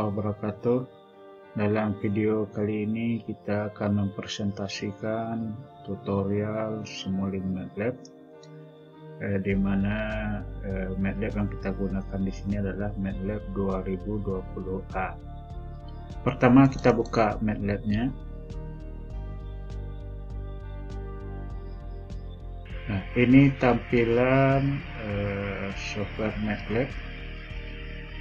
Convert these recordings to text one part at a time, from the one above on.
warahmatullahi wabarakatuh. Dalam video kali ini kita akan mempresentasikan tutorial Simulink MATLAB, di mana MATLAB yang kita gunakan di sini adalah MATLAB 2020A. Pertama kita buka MATLAB-nya. Nah, ini tampilan software MATLAB.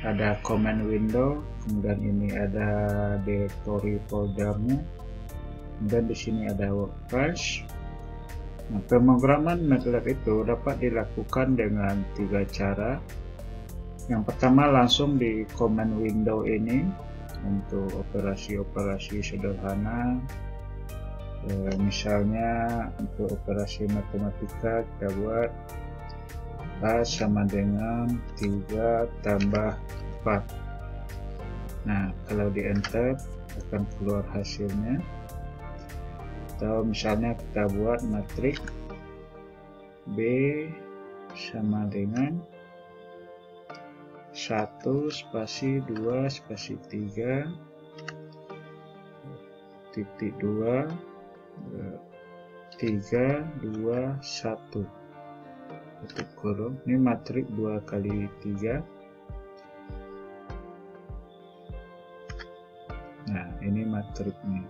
Ada command window, kemudian ini ada directory foldernya, dan di sini ada workspace. Nah, pemrograman MATLAB itu dapat dilakukan dengan 3 cara. Yang pertama langsung di command window ini untuk operasi-operasi sederhana. Misalnya untuk operasi matematika kita buat A sama dengan 3 tambah 4. Nah, kalau di enter akan keluar hasilnya. Atau misalnya kita buat matriks B sama dengan 1 spasi 2 spasi 3 titik 2 3 2 1 tutup kurung. Ini matriks 2 kali 3. Nah, ini matriksnya.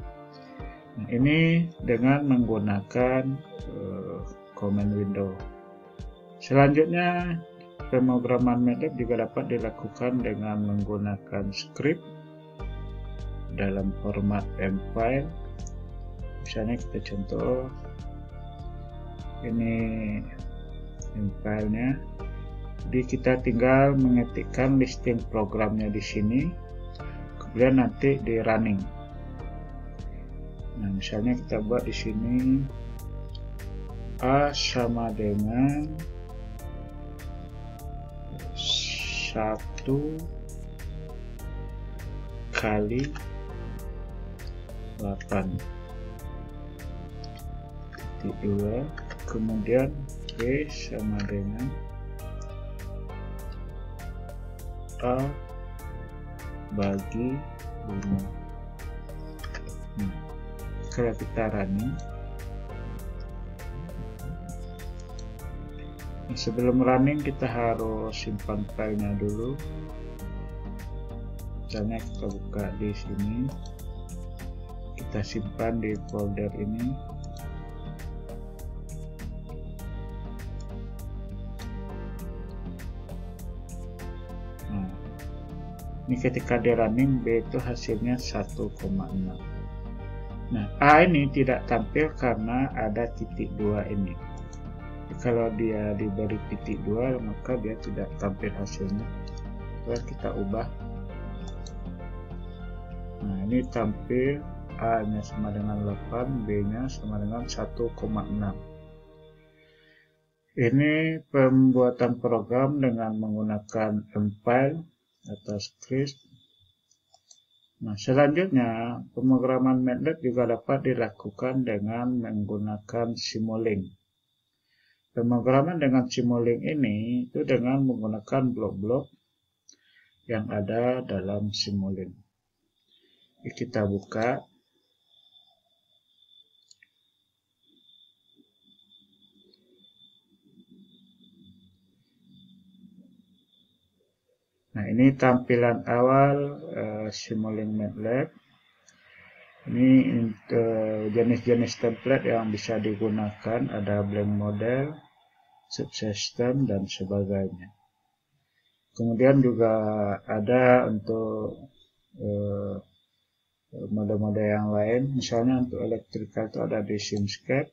Nah, ini dengan menggunakan command window. Selanjutnya pemrograman MATLAB juga dapat dilakukan dengan menggunakan script dalam format M-file. Misalnya kita contoh ini filenya, jadi kita tinggal mengetikkan listing programnya di sini, kemudian nanti di running. Nah, misalnya kita buat di sini A sama dengan 1 kali 8 titik 2, kemudian B sama dengan A bagi 5. Kalau kita running, sebelum running kita harus simpan filenya dulu. Misalnya kita buka di sini, kita simpan di folder ini. Ini ketika di running B itu hasilnya 1,6. Nah, A ini tidak tampil karena ada titik 2 ini. Jadi, kalau dia diberi titik 2 maka dia tidak tampil hasilnya. Terus kita ubah. Nah, ini tampil A nya sama dengan 8, B nya sama dengan 1,6. Ini pembuatan program dengan menggunakan M-file atau script. Nah, selanjutnya pemrograman MATLAB juga dapat dilakukan dengan menggunakan Simulink. Pemrograman dengan Simulink ini itu dengan menggunakan blok-blok yang ada dalam Simulink. Kita buka. Nah, ini tampilan awal Simulink MATLAB. Ini jenis-jenis template yang bisa digunakan, ada blank model, subsystem, dan sebagainya. Kemudian juga ada untuk mode-mode yang lain, misalnya untuk electrical itu ada di Simscape.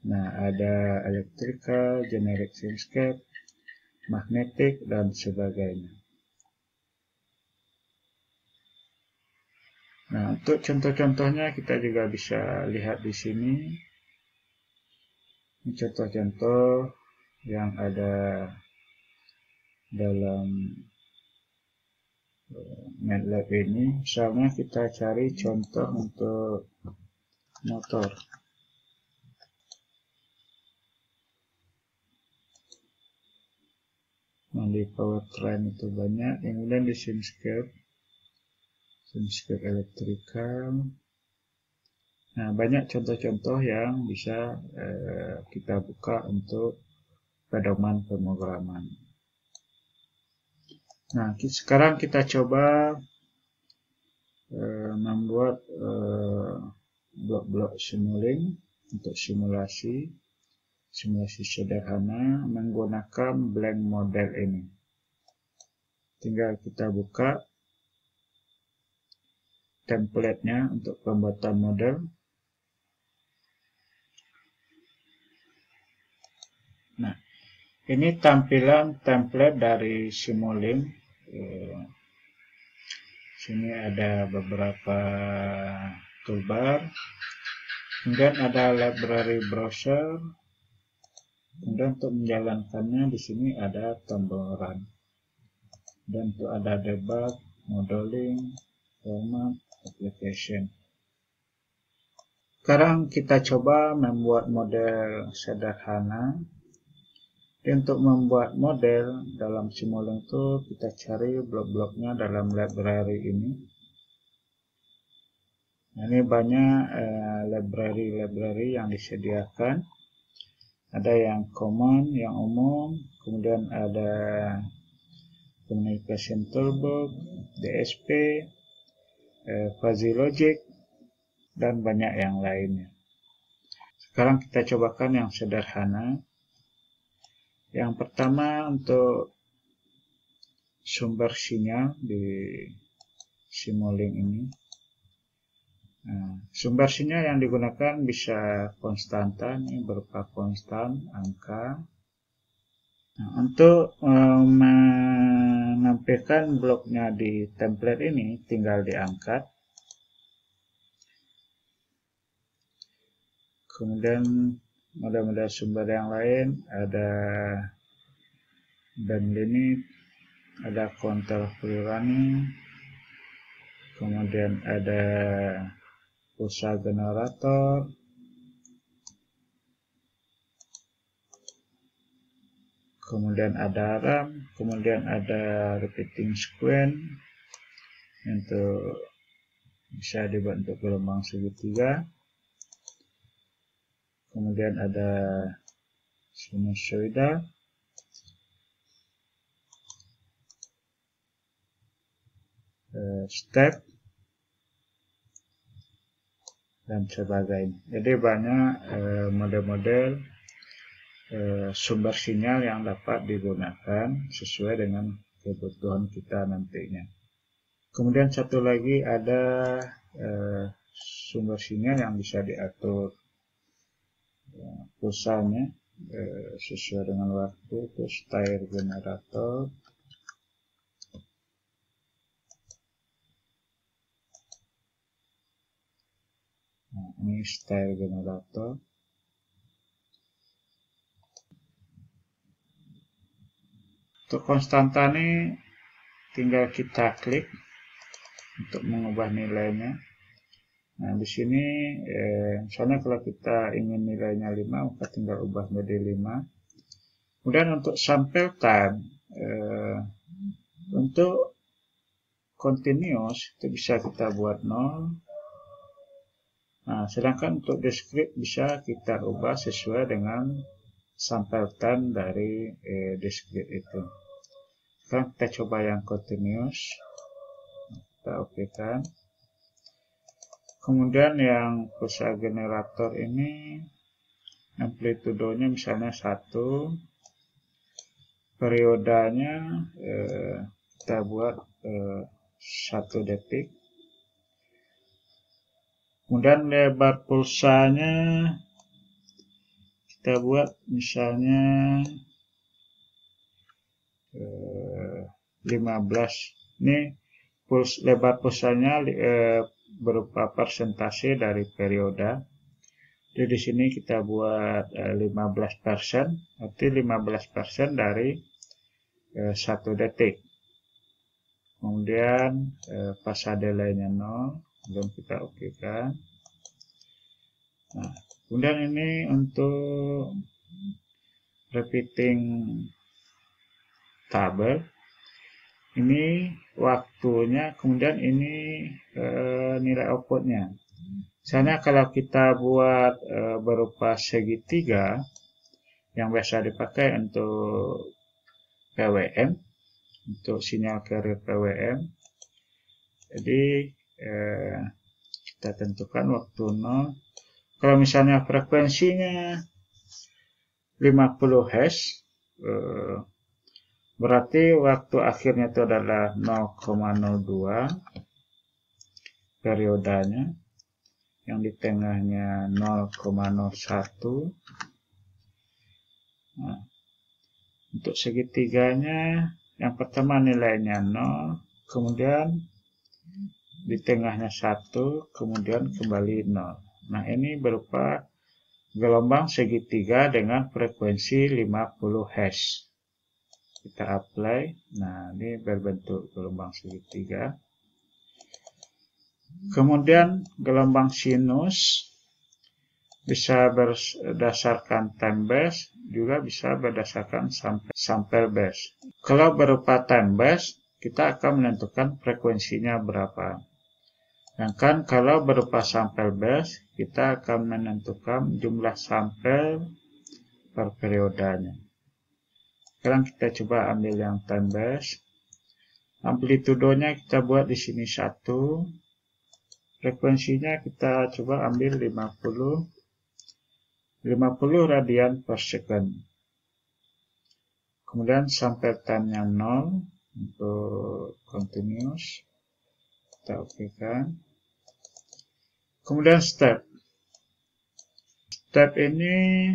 Nah, ada electrical, generic Simscape, magnetik, dan sebagainya. Nah, untuk contoh-contohnya kita juga bisa lihat di sini. Ini contoh-contoh yang ada dalam MATLAB ini. Misalnya kita cari contoh untuk motor. Nah, di powertrain itu banyak, kemudian di Simscape Script electrical. Nah, banyak contoh-contoh yang bisa kita buka untuk pedoman pemrograman. Nah, sekarang kita coba membuat blok-blok Simulink untuk simulasi sederhana menggunakan blank model ini. Tinggal kita buka template-nya untuk pembuatan model. Nah, ini tampilan template dari Simulink. Sini ada beberapa toolbar, kemudian ada library browser, kemudian untuk menjalankannya di sini ada tombol run, dan untuk ada debug, modeling, format, application. Sekarang kita coba membuat model sederhana. Untuk membuat model dalam Simulink itu kita cari blok-bloknya dalam library ini. Nah, ini banyak library yang disediakan. Ada yang common, yang umum, kemudian ada communication toolbox, DSP, fuzzy logic, dan banyak yang lainnya. Sekarang kita cobakan yang sederhana. Yang pertama untuk sumber sinyal di Simulink ini. Nah, sumber sinyal yang digunakan bisa konstanta, ini berupa konstan, angka. Nah, untuk menampilkan bloknya di template ini tinggal diangkat. Kemudian model-model sumber yang lain ada band limit, ada counter free running, kemudian ada pulsa generator, kemudian ada RAM, kemudian ada repeating sequence untuk bisa dibentuk gelombang segitiga. Kemudian ada sinusoidal, step, dan sebagainya. Jadi banyak model-model sumber sinyal yang dapat digunakan sesuai dengan kebutuhan kita nantinya. Kemudian satu lagi ada sumber sinyal yang bisa diatur pulsanya sesuai dengan waktu, itu stir generator. Nah, ini stir generator. Untuk konstanta ini tinggal kita klik untuk mengubah nilainya. Nah, di sini misalnya kalau kita ingin nilainya 5, maka tinggal ubah menjadi 5. Kemudian untuk sample time, untuk continuous itu bisa kita buat 0. Nah, sedangkan untuk discrete bisa kita ubah sesuai dengan sample time dari discrete itu. Sekarang kita coba yang continuous. Kita okekan. Kemudian yang pulsa generator ini amplitudonya misalnya 1, periodanya kita buat 1 detik. Kemudian lebar pulsanya kita buat misalnya 15. Ini lebar pulsanya berupa persentase dari periode. Jadi di sini kita buat 15%, arti 15% dari 1 detik. Kemudian fase delay-nya 0, kemudian kita okekan. Nah, kemudian ini untuk repeating table. Ini waktunya, kemudian ini nilai outputnya. Misalnya kalau kita buat berupa segitiga yang biasa dipakai untuk PWM, untuk sinyal carrier PWM. Jadi kita tentukan waktu 0. Kalau misalnya frekuensinya 50 Hz, berarti waktu akhirnya itu adalah 0,02 periodanya, yang di tengahnya 0,01. Nah, untuk segitiganya yang pertama nilainya 0, kemudian di tengahnya 1, kemudian kembali 0. Nah, ini berupa gelombang segitiga dengan frekuensi 50 Hz. Kita apply. Nah, ini berbentuk gelombang segitiga. Kemudian gelombang sinus bisa berdasarkan time base, juga bisa berdasarkan sample base. Kalau berupa time base, kita akan menentukan frekuensinya berapa. Sedangkan kalau berupa sample base, kita akan menentukan jumlah sampel per periodenya. Sekarang kita coba ambil yang time base. Amplitudonya kita buat di sini 1. Frekuensinya kita coba ambil 50 radian per second. Kemudian sampai time-nya 0 untuk continuous. Kita okekan. Kemudian step. Step ini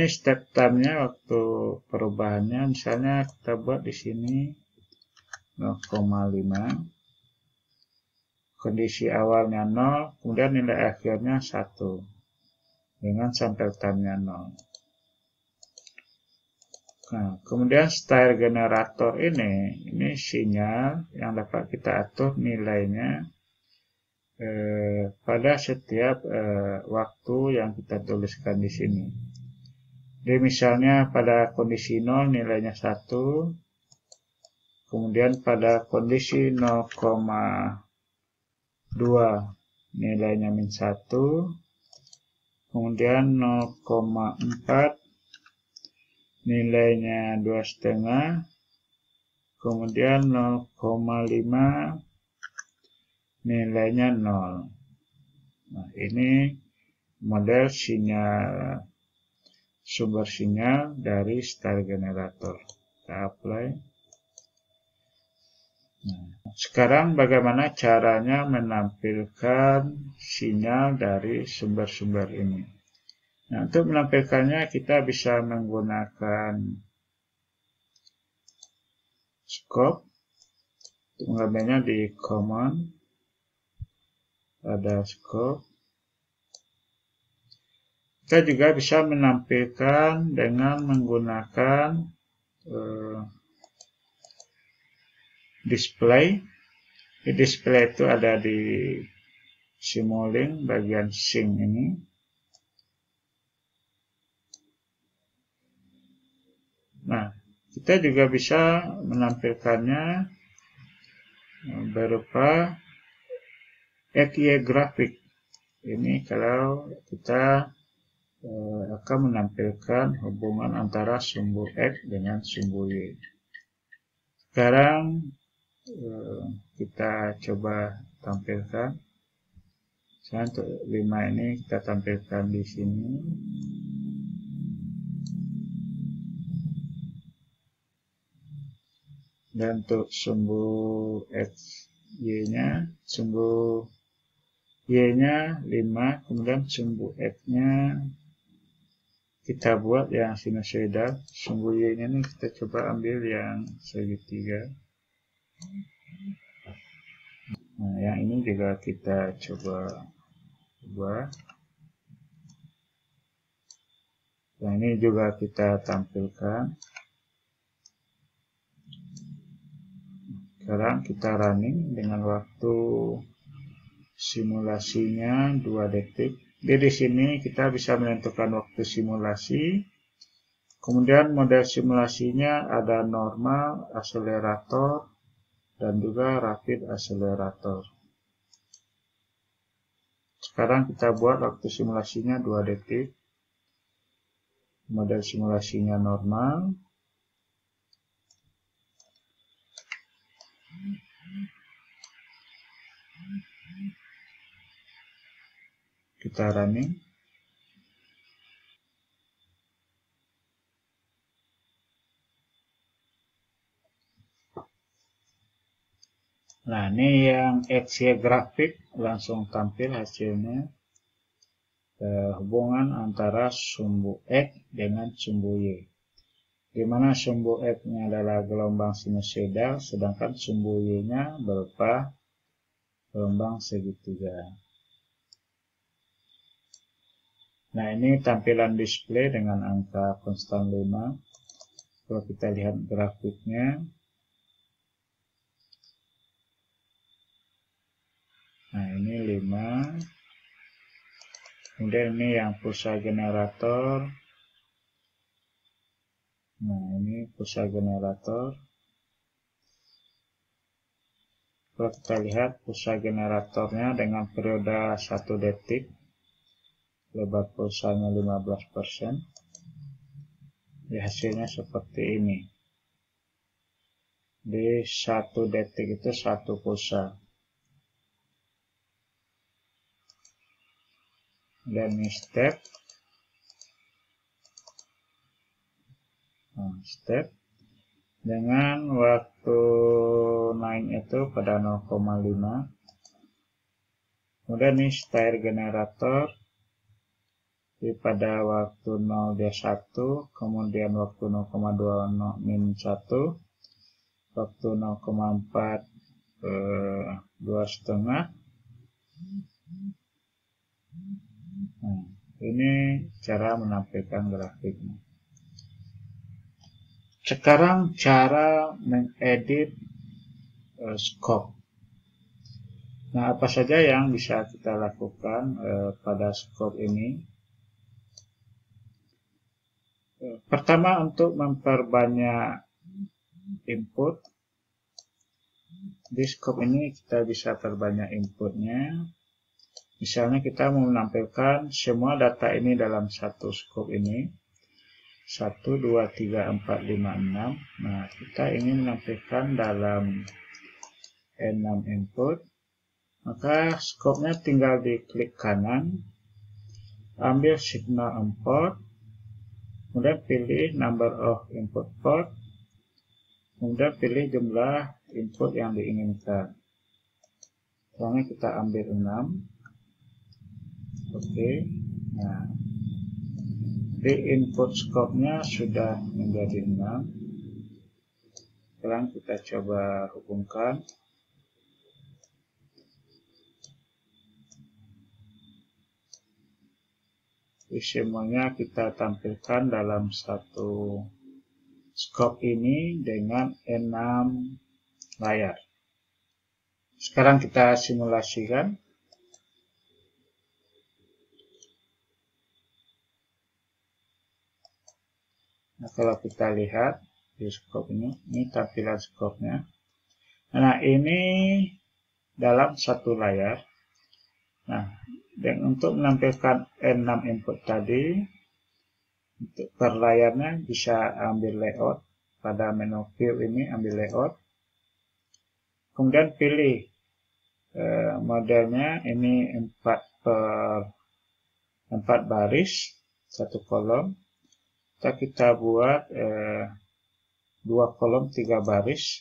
step time-nya waktu perubahannya. Misalnya kita buat di sini 0,5. Kondisi awalnya 0, kemudian nilai akhirnya 1. Dengan sampai time-nya 0. Nah, kemudian style generator ini sinyal yang dapat kita atur nilainya pada setiap waktu yang kita tuliskan di sini. Jadi misalnya pada kondisi 0 nilainya 1, kemudian pada kondisi 0,2 nilainya -1, kemudian 0,4 nilainya 2,5, kemudian 0,5 nilainya 0. Nah, ini model sinyal, sumber sinyal dari style generator. Kita apply. Nah, sekarang bagaimana caranya menampilkan sinyal dari sumber-sumber ini? Nah, untuk menampilkannya kita bisa menggunakan scope. Untuk mengambilnya di command, ada scope. Kita juga bisa menampilkan dengan menggunakan display. Di display itu ada di Simulink bagian sync ini. Nah, kita juga bisa menampilkannya berupa XY grafik. Ini kalau kita akan menampilkan hubungan antara sumbu X dengan sumbu Y. Sekarang kita coba tampilkan. Misalnya untuk 5 ini kita tampilkan di sini. Dan untuk sumbu X, Y-nya, sumbu Y-nya 5, kemudian sumbu X-nya kita buat yang sinusoidal. Sumbu Y-nya ini kita coba ambil yang segitiga. Nah, yang ini juga kita coba ubah. Yang ini juga kita tampilkan. Sekarang kita running dengan waktu simulasinya 2 detik. Di sini kita bisa menentukan waktu simulasi. Kemudian model simulasinya ada normal, akselerator, dan juga rapid accelerator. Sekarang kita buat waktu simulasinya 2 detik. Model simulasinya normal. Kita running. Nah, ini yang XY grafik langsung tampil hasilnya. Hubungan antara sumbu X dengan sumbu Y. Di mana sumbu X-nya adalah gelombang sinusoidal, sedangkan sumbu Y-nya berupa gelombang segitiga. Nah, ini tampilan display dengan angka konstan 5. Kalau kita lihat grafiknya, nah ini 5. Kemudian ini yang pulsa generator. Nah, ini pulsa generator. Kalau kita lihat pulsa generatornya dengan periode 1 detik, lebar pulsanya 15%. Di hasilnya seperti ini. Di 1 detik itu 1 pulsa. Dan ini step. Nah, step. Dengan waktu naik itu pada 0,5. Kemudian ini stair generator. Pada waktu 0 dia 1, kemudian waktu 0,2 min 1, waktu 0,4 2,5. Nah, ini cara menampilkan grafiknya. Sekarang cara mengedit scope. Nah, apa saja yang bisa kita lakukan pada scope ini? Pertama, untuk memperbanyak input. Di scope ini kita bisa perbanyak inputnya. Misalnya kita mau menampilkan semua data ini dalam satu scope ini. 1, 2, 3, 4, 5, 6. Nah, kita ingin menampilkan dalam 6 input. Maka scope-nya tinggal diklik kanan. Ambil signal import. Kemudian pilih number of input port. Kemudian pilih jumlah input yang diinginkan. Misalnya kita ambil 6. Oke. Nah, di input scope-nya sudah menjadi 6. Sekarang kita coba hubungkan. Semuanya kita tampilkan dalam satu scope ini dengan 6 layar. Sekarang kita simulasikan. Nah, kalau kita lihat di scope ini tampilan scope-nya. Nah, ini dalam satu layar. Nah, dan untuk menampilkan 6 input tadi, untuk per layarnya bisa ambil layout. Pada menu view ini ambil layout. Kemudian pilih modelnya, ini 4 baris, 1 kolom. Kita buat 2 kolom 3 baris.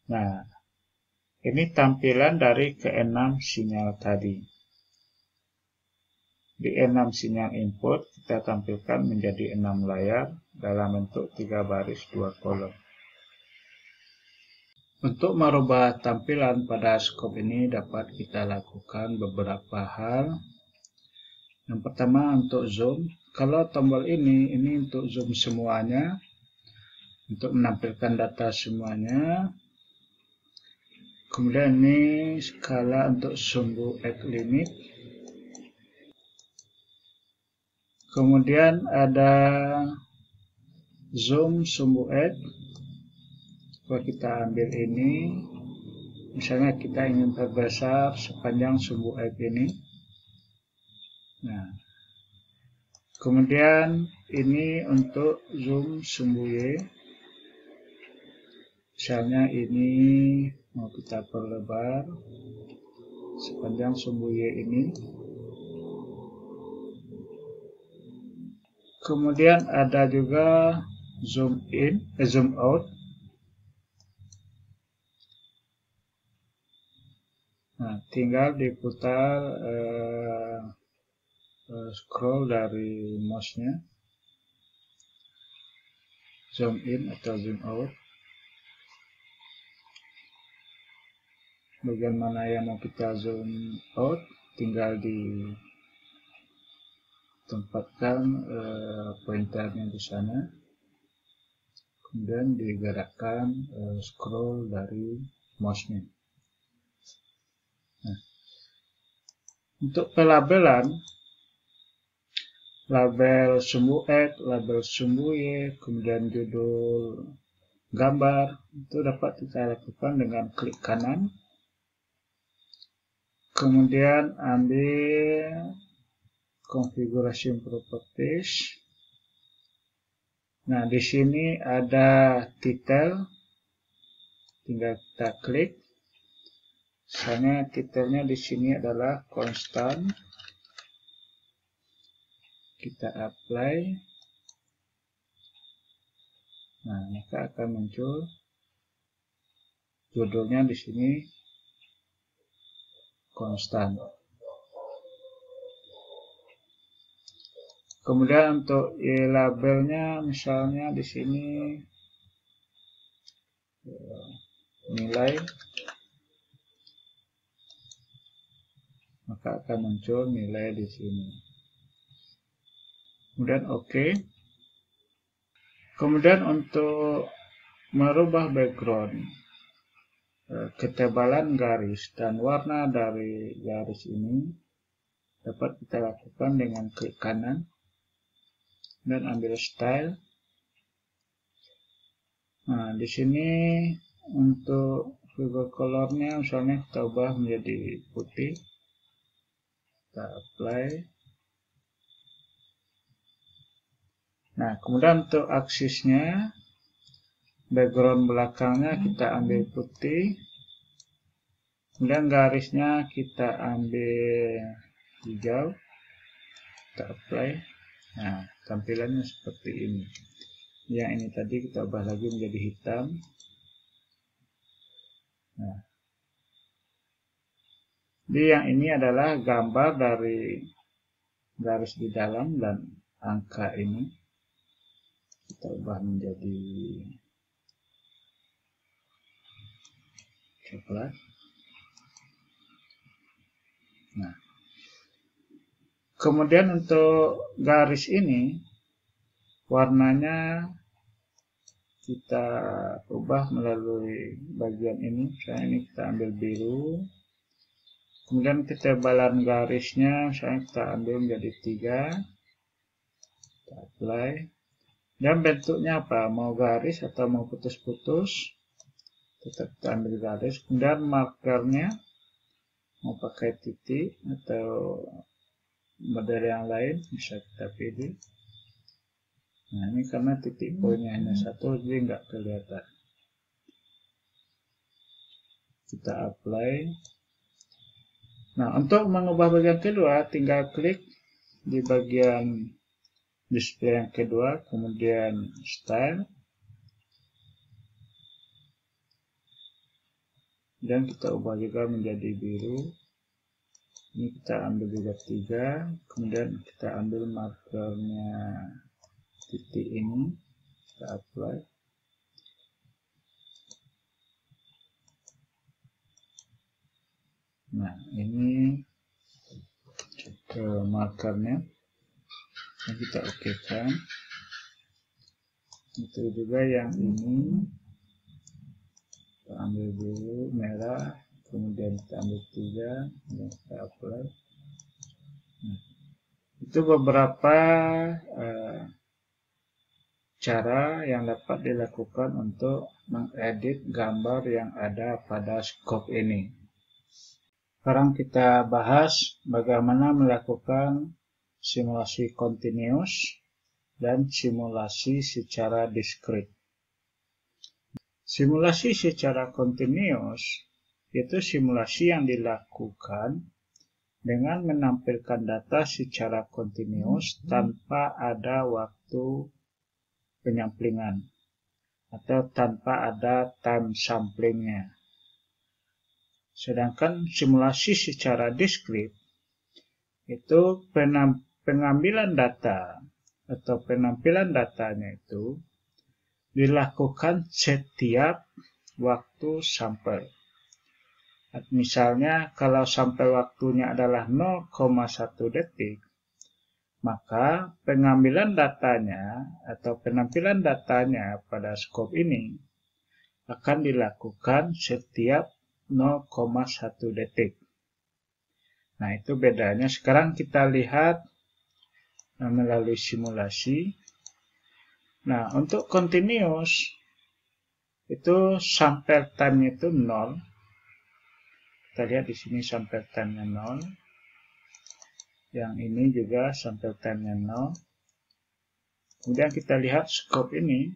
Nah, ini tampilan dari ke-6 sinyal tadi. Di 6 sinyal input kita tampilkan menjadi 6 layar dalam bentuk 3 baris 2 kolom. Untuk merubah tampilan pada scope ini dapat kita lakukan beberapa hal. Yang pertama, untuk zoom. Kalau tombol ini untuk zoom semuanya, untuk menampilkan data semuanya. Kemudian ini skala untuk sumbu X limit. Kemudian ada zoom sumbu X. Kalau kita ambil ini, misalnya kita ingin perbesar sepanjang sumbu F ini. Nah, kemudian ini untuk zoom sumbu Y. Misalnya ini mau kita perlebar sepanjang sumbu Y ini. Kemudian ada juga zoom in, zoom out. Nah, tinggal diputar scroll dari mouse-nya, zoom in atau zoom out. Bagian mana yang mau kita zoom out, tinggal ditempatkan pointernya di sana, kemudian digerakkan scroll dari mouse-nya. Nah, untuk pelabelan, label sumbu X, label sumbu Y, kemudian judul gambar, itu dapat kita lakukan dengan klik kanan. Kemudian ambil configuration properties. Nah, di sini ada title, tinggal kita klik. Misalnya titelnya di sini adalah constant. Kita apply. Nah, maka akan muncul judulnya di sini constant. Kemudian untuk labelnya, misalnya di sini nilai, maka akan muncul nilai di sini. Kemudian OK. Kemudian untuk merubah background, ketebalan garis dan warna dari garis ini dapat kita lakukan dengan klik kanan dan ambil style. Nah, di sini untuk figure colornya misalnya kita ubah menjadi putih. Kita apply. Nah, kemudian untuk aksisnya, background belakangnya kita ambil putih. Kemudian garisnya kita ambil hijau. Kita apply. Nah, tampilannya seperti ini. Yang ini tadi kita ubah lagi menjadi hitam. Nah, jadi yang ini adalah gambar dari garis di dalam dan angka ini. Kita ubah menjadi coklat. Nah, kemudian untuk garis ini warnanya kita ubah melalui bagian ini. Misalnya ini kita ambil biru. Kemudian ketebalan garisnya misalnya kita ambil menjadi 3. Kita apply. Dan bentuknya apa? Mau garis atau mau putus-putus? Tetap kita ambil garis. Kemudian markernya mau pakai titik atau model yang lain bisa kita pilih. Nah, ini karena titik poinnya hanya satu, jadi nggak kelihatan. Kita apply. Nah, untuk mengubah bagian kedua, tinggal klik di bagian display yang kedua, kemudian style. Dan kita ubah juga menjadi biru. Ini kita ambil juga 3. Kemudian kita ambil markernya titik ini. Kita apply. Nah, ini markernya. Yang kita okekan. Itu juga yang ini. Kita ambil biru, merah, kemudian kita ambil 3, dan kita apply. Nah, itu beberapa cara yang dapat dilakukan untuk mengedit gambar yang ada pada scope ini. Sekarang kita bahas bagaimana melakukan simulasi continuous dan simulasi secara diskrit. Simulasi secara continuous itu simulasi yang dilakukan dengan menampilkan data secara continuous tanpa ada waktu penyamplingan atau tanpa ada time samplingnya. Sedangkan simulasi secara diskrit itu pengambilan data atau penampilan datanya itu dilakukan setiap waktu sampel. Misalnya kalau sampel waktunya adalah 0,1 detik, maka pengambilan datanya atau penampilan datanya pada scope ini akan dilakukan setiap 0,1 detik. Nah, itu bedanya. Sekarang kita lihat melalui simulasi. Nah, untuk continuous itu sample time-nya itu 0. Kita lihat di sini sample time-nya 0. Yang ini juga sample time-nya 0. Kemudian kita lihat scope ini.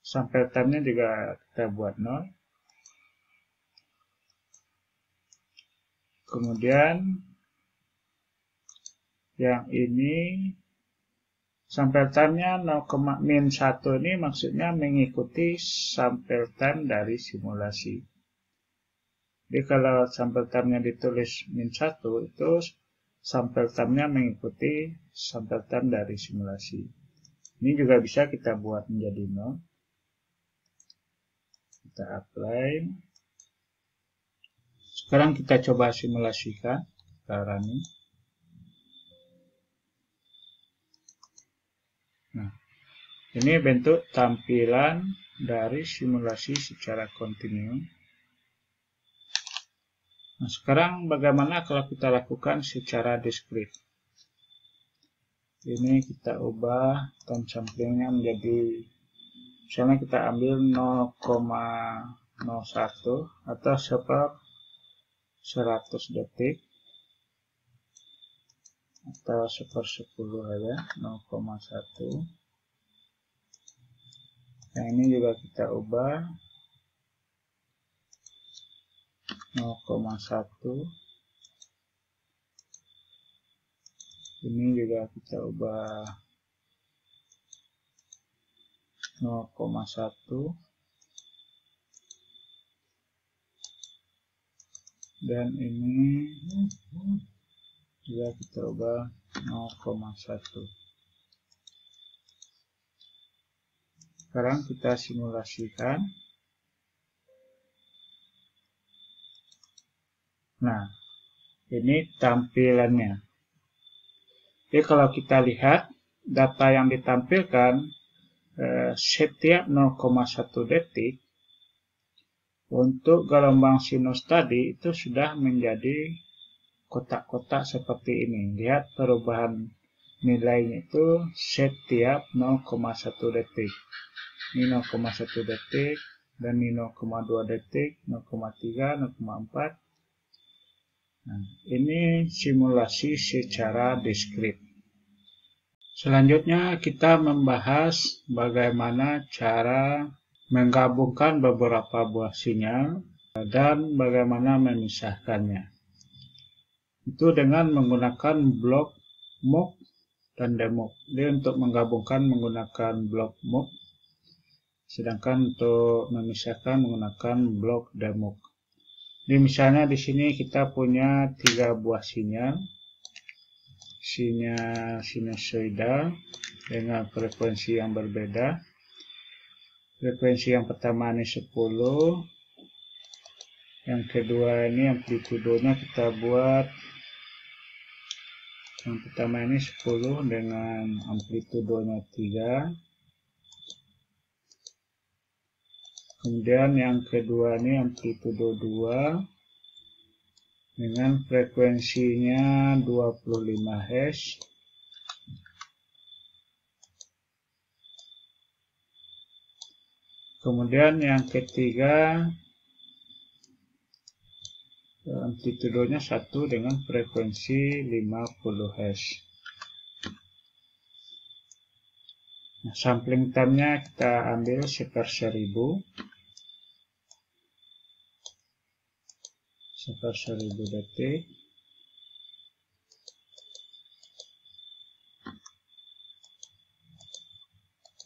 Sample time-nya juga kita buat 0. Kemudian yang ini sample time-nya 0,-1 ini maksudnya mengikuti sample time dari simulasi. Jadi kalau sample time-nya ditulis -1 itu sample time-nya mengikuti sample time dari simulasi. Ini juga bisa kita buat menjadi 0. Kita apply. Sekarang kita coba simulasikan cara ini. Nah, ini bentuk tampilan dari simulasi secara kontinu. Nah, sekarang bagaimana kalau kita lakukan secara diskrit? Ini kita ubah time samplingnya menjadi, misalnya kita ambil 0,01 atau 100 detik atau 1/10 aja, 0,1. Yang ini juga kita ubah 0,1. Ini juga kita ubah 0,1. Dan ini juga kita ubah 0,1. Sekarang kita simulasikan. Nah, ini tampilannya. Jadi kalau kita lihat data yang ditampilkan setiap 0,1 detik untuk gelombang sinus tadi itu sudah menjadi kotak-kotak seperti ini. Lihat perubahan nilainya itu setiap 0,1 detik. Ini 0,1 detik dan ini 0,2 detik, 0,3, 0,4. Nah, ini simulasi secara diskrit. Selanjutnya kita membahas bagaimana cara menggabungkan beberapa buah sinyal dan bagaimana memisahkannya. Itu dengan menggunakan blok MOV dan demove. Jadi untuk menggabungkan menggunakan blok MOV, sedangkan untuk memisahkan menggunakan blok demove. Jadi misalnya di sini kita punya 3 buah sinyal sinusoidal dengan frekuensi yang berbeda. Frekuensi yang pertama ini 10, yang kedua ini amplitudonya kita buat, yang pertama ini 10 dengan amplitudonya 3. Kemudian yang kedua ini amplitudo 2 dengan frekuensinya 25 Hz. Kemudian yang ketiga, amplitudenya 1 dengan frekuensi 50 Hz. Nah, sampling time-nya kita ambil 1/1000. 1/1000 detik.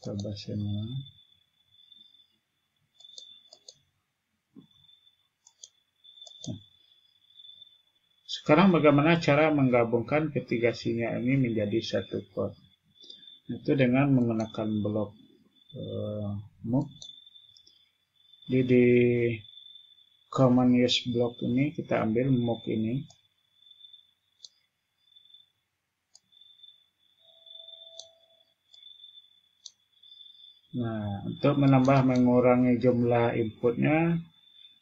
Coba semua. Sekarang bagaimana cara menggabungkan ketiga sinyal ini menjadi satu port? Itu dengan menggunakan blok MOV. Di common use block ini kita ambil MOV ini. Nah, untuk menambah mengurangi jumlah inputnya,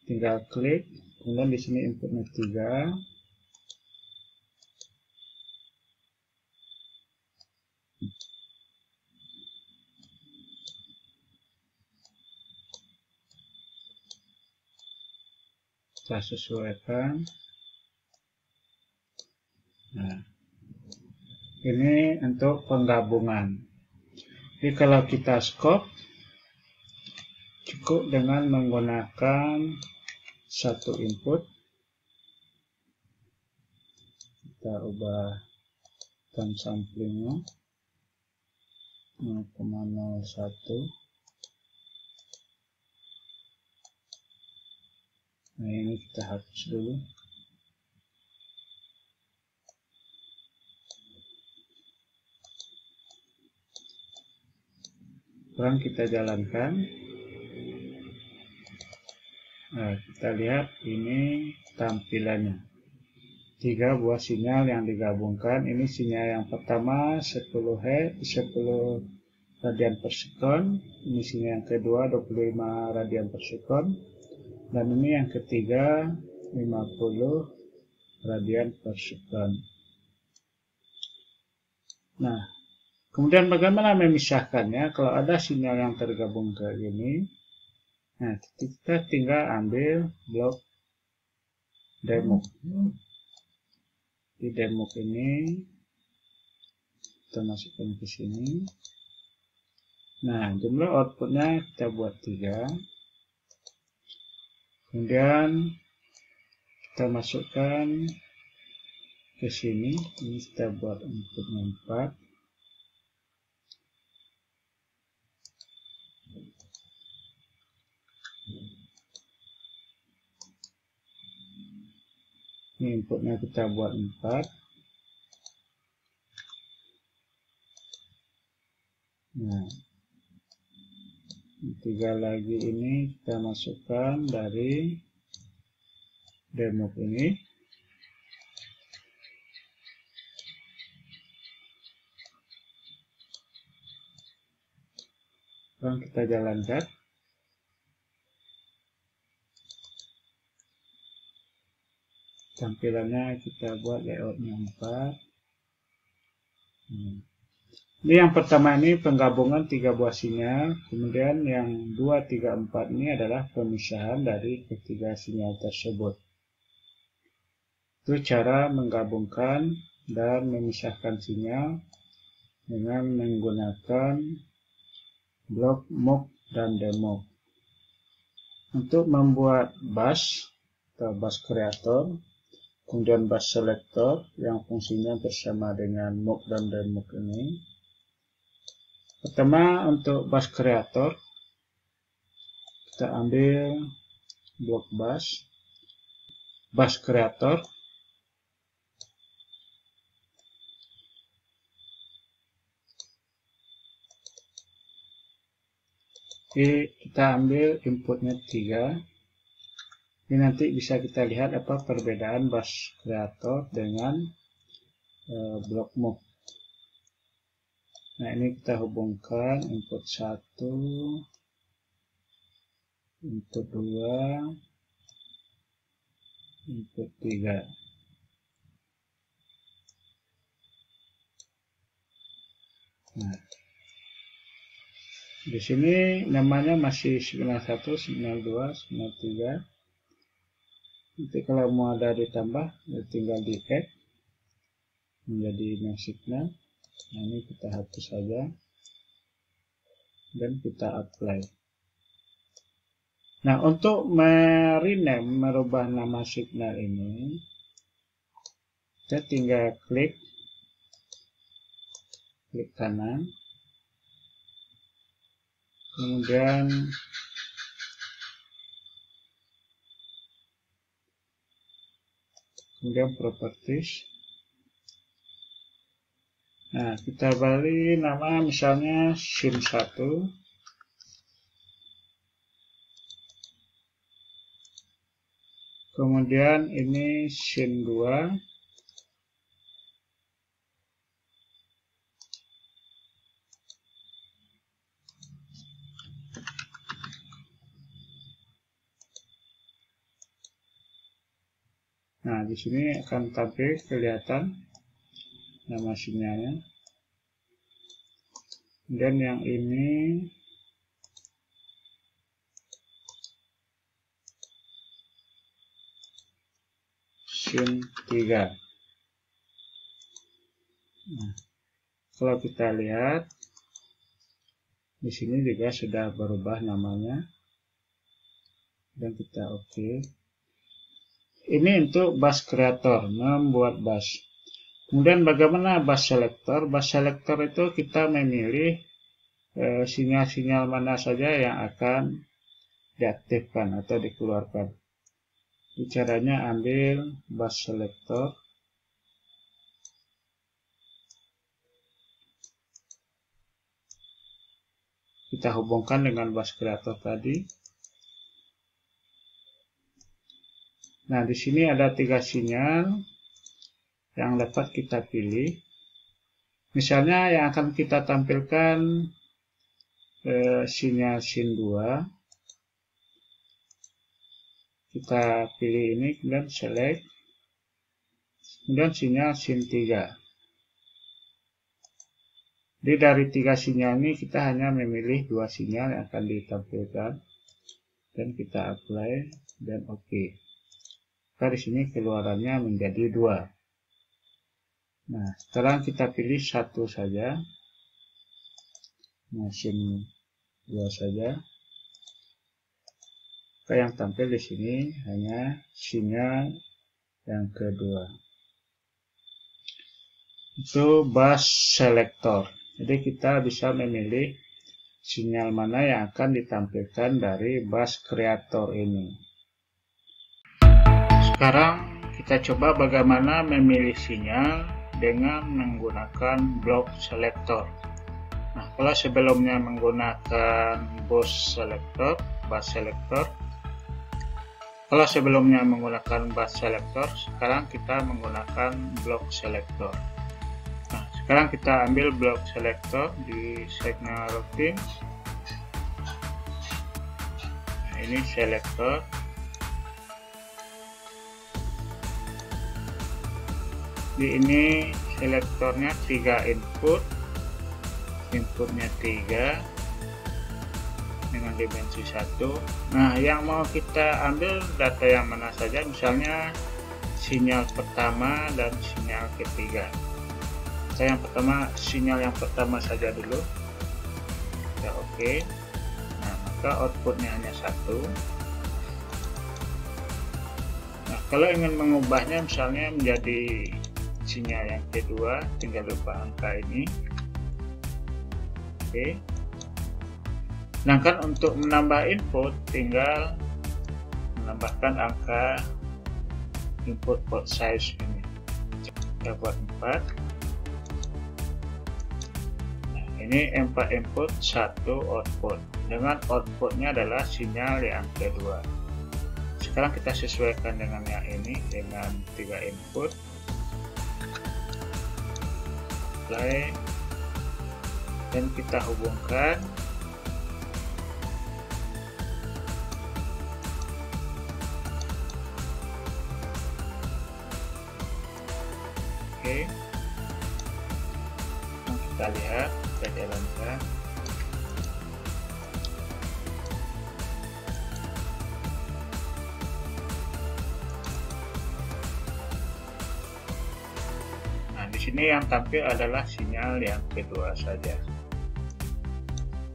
tinggal klik. Kemudian di sini inputnya 3. Kita sesuaikan. Nah, ini untuk penggabungan. Jadi kalau kita scope, cukup dengan menggunakan satu input. Kita ubah time samplingnya 0,01. Nah, ini kita hapus dulu. Sekarang kita jalankan. Nah, kita lihat ini tampilannya. 3 buah sinyal yang digabungkan. Ini sinyal yang pertama 10 radian per sekon. Ini sinyal yang kedua 25 radian per sekon. Dan ini yang ketiga 50 radian per sekon. Nah, kemudian bagaimana memisahkannya? Kalau ada sinyal yang tergabung ke ini, nah kita tinggal ambil blok demo. Di demo ini kita masukkan ke sini. Nah, jumlah outputnya kita buat 3. Kemudian kita masukkan ke sini. Ini kita buat inputnya 4. Ini inputnya kita buat 4. Nah, 3 lagi ini kita masukkan dari demo ini. Sekarang kita jalankan. Tampilannya kita buat layoutnya 4. Ini yang pertama ini penggabungan 3 buah sinyal. Kemudian yang 2, 3, 4 ini adalah pemisahan dari ketiga sinyal tersebut. Itu cara menggabungkan dan memisahkan sinyal dengan menggunakan blok MOV dan demo. Untuk membuat bus atau bus creator, kemudian bus selector yang fungsinya bersama dengan MOV dan demo ini. Pertama, untuk bus creator, kita ambil blok bus creator. Kita ambil inputnya 3. Ini nanti bisa kita lihat apa perbedaan bus creator dengan blok MOV. Nah, ini kita hubungkan input 1, input 2, input 3. Nah, Di sini namanya masih 91, 92, 93. Nanti kalau mau ada ditambah, tinggal di add menjadi new signal. Nah, ini kita hapus saja dan kita apply. Nah, untuk merubah nama signal ini, kita tinggal klik kanan, kemudian properties. Nah, kita beri nama misalnya SIM1. Kemudian ini SIM2. Nah, di sini akan tampil kelihatan nama sinyalnya. Dan yang ini SIM3. Nah, kalau kita lihat di sini juga sudah berubah namanya dan kita oke. Ini untuk bus creator, membuat bus. Kemudian bagaimana bus selector? Bus selector itu kita memilih sinyal-sinyal mana saja yang akan diaktifkan atau dikeluarkan. Caranya ambil bus selector. Kita hubungkan dengan bus creator tadi. Nah, di sini ada 3 sinyal yang dapat kita pilih. Misalnya yang akan kita tampilkan sinyal SIM2. Kita pilih ini, kemudian select. Kemudian sinyal SIM3. Jadi dari 3 sinyal ini kita hanya memilih 2 sinyal yang akan ditampilkan. Dan kita apply dan oke. Maka di sini keluarannya menjadi 2. Nah, sekarang kita pilih 1 saja. Nah, SIM2 saja. Maka yang tampil di sini hanya sinyal yang kedua. Itu bus selector. Jadi kita bisa memilih sinyal mana yang akan ditampilkan dari bus creator ini. Sekarang kita coba bagaimana memilih sinyal dengan menggunakan block selector. Nah, kalau sebelumnya menggunakan bus selector, kalau sebelumnya menggunakan bus selector, sekarang kita menggunakan block selector. Nah, sekarang kita ambil block selector di signal routing. Nah, ini selector. Di ini selektornya 3 input, inputnya 3 dengan dimensi 1. Nah, yang mau kita ambil data yang mana saja, misalnya sinyal pertama dan sinyal ketiga. Sinyal yang pertama saja dulu. Ya, oke. Nah, maka outputnya hanya 1. Nah, kalau ingin mengubahnya misalnya menjadi sinyal yang kedua, tinggal lupa angka ini. Oke. Nah, kan untuk menambah input tinggal menambahkan angka input port size ini. Kita buat 4. Nah, ini 4 input, 1 output. Dengan outputnya adalah sinyal yang kedua. Sekarang kita sesuaikan dengan yang ini dengan 3 input. Dan kita hubungkan. Oke. Nah, kita lihat, kita jalankan. sini yang tampil adalah sinyal yang kedua saja.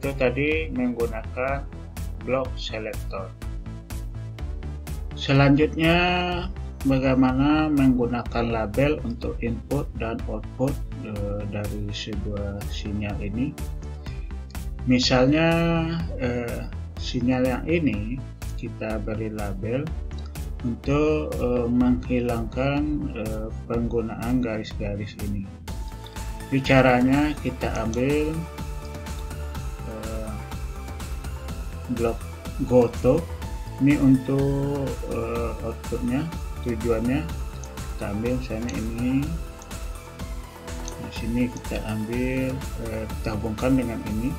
Itu tadi menggunakan block selector. Selanjutnya bagaimana menggunakan label untuk input dan output dari sebuah sinyal ini. Misalnya sinyal yang ini kita beri label untuk menghilangkan penggunaan garis-garis ini. Caranya kita ambil blok goto ini untuk outputnya. Tujuannya kita ambil misalnya ini, di sini kita ambil kita hubungkan dengan ini,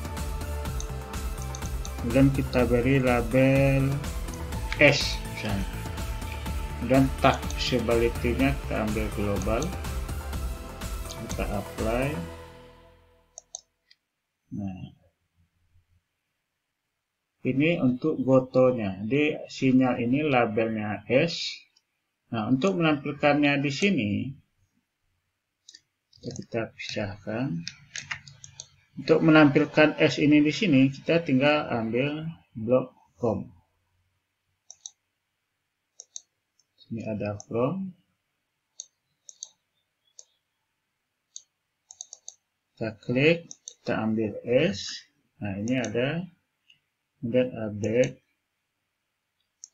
kemudian kita beri label S misalnya, dan tak sebaliknya kita ambil global, kita apply. Nah, ini untuk gotonya di sinyal ini labelnya S. Nah, untuk menampilkannya di sini kita pisahkan. Untuk menampilkan S ini di sini kita tinggal ambil blok from. Ini ada from. Kita klik, kita ambil S. Nah, ini ada, kemudian update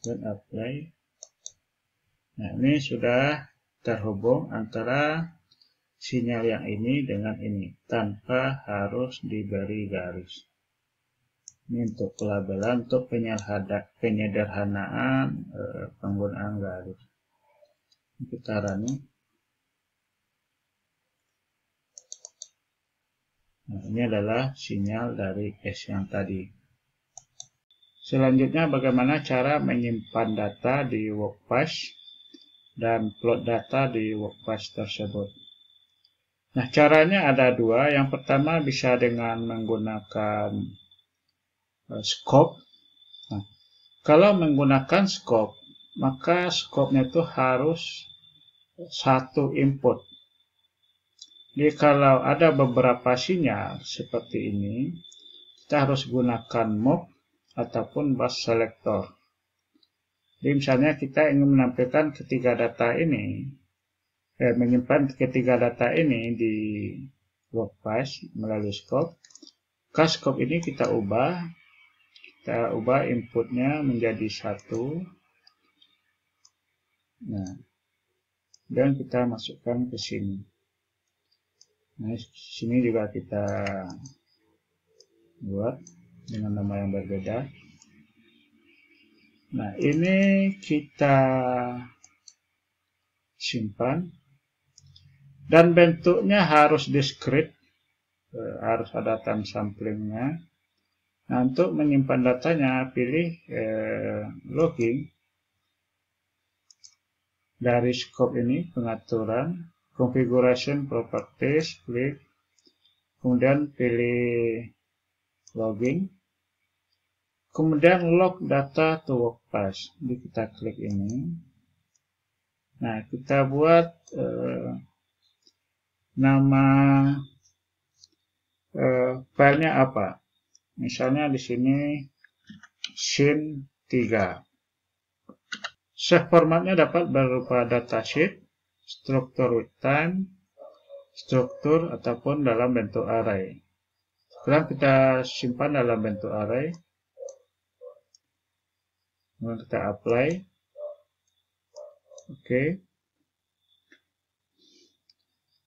dan apply. Nah, ini sudah terhubung antara sinyal yang ini dengan ini tanpa harus diberi garis. Ini untuk pelabelan, untuk penyederhanaan penggunaan garis. Kita running. Nah, ini adalah sinyal dari S yang tadi. Selanjutnya bagaimana cara menyimpan data di workspace dan plot data di workspace tersebut. Nah, caranya ada dua. Yang pertama bisa dengan menggunakan scope. Nah, kalau menggunakan scope, maka scope-nya itu harus satu input. Jadi kalau ada beberapa sinyal seperti ini, kita harus gunakan move ataupun bus selector. Jadi misalnya kita ingin menampilkan ketiga data ini, menyimpan ketiga data ini di workspace melalui scope. Maka scope ini kita ubah inputnya menjadi 1. Nah, dan kita masukkan ke sini. Nah, sini juga kita buat dengan nama yang berbeda. Nah, ini kita simpan dan bentuknya harus discrete, harus ada time samplingnya. Nah, untuk menyimpan datanya pilih logging. Dari scope ini pengaturan, configuration properties, klik, kemudian pilih logging. Kemudian log data to workspace. Jadi kita klik ini. Nah, kita buat nama filenya apa? Misalnya di sini scene 3. Save formatnya dapat berupa datasheet, struktur with time, struktur ataupun dalam bentuk array. Sekarang kita simpan dalam bentuk array. Kemudian kita apply. Oke.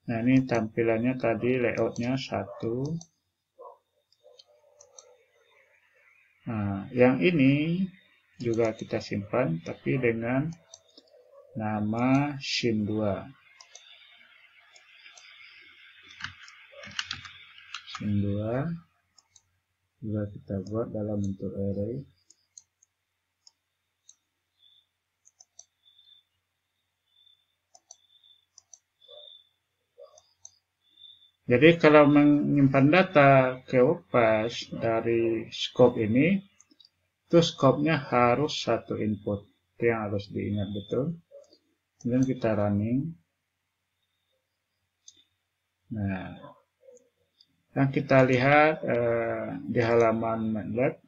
Nah, ini tampilannya tadi layoutnya 1. Nah, yang ini juga kita simpan tapi dengan nama scene 2. Scene 2 juga kita buat dalam bentuk array. Jadi kalau menyimpan data ke workspace dari scope ini, itu scope-nya harus satu input. Itu yang harus diingat betul. Kemudian kita running. Nah, yang kita lihat di halaman MATLAB,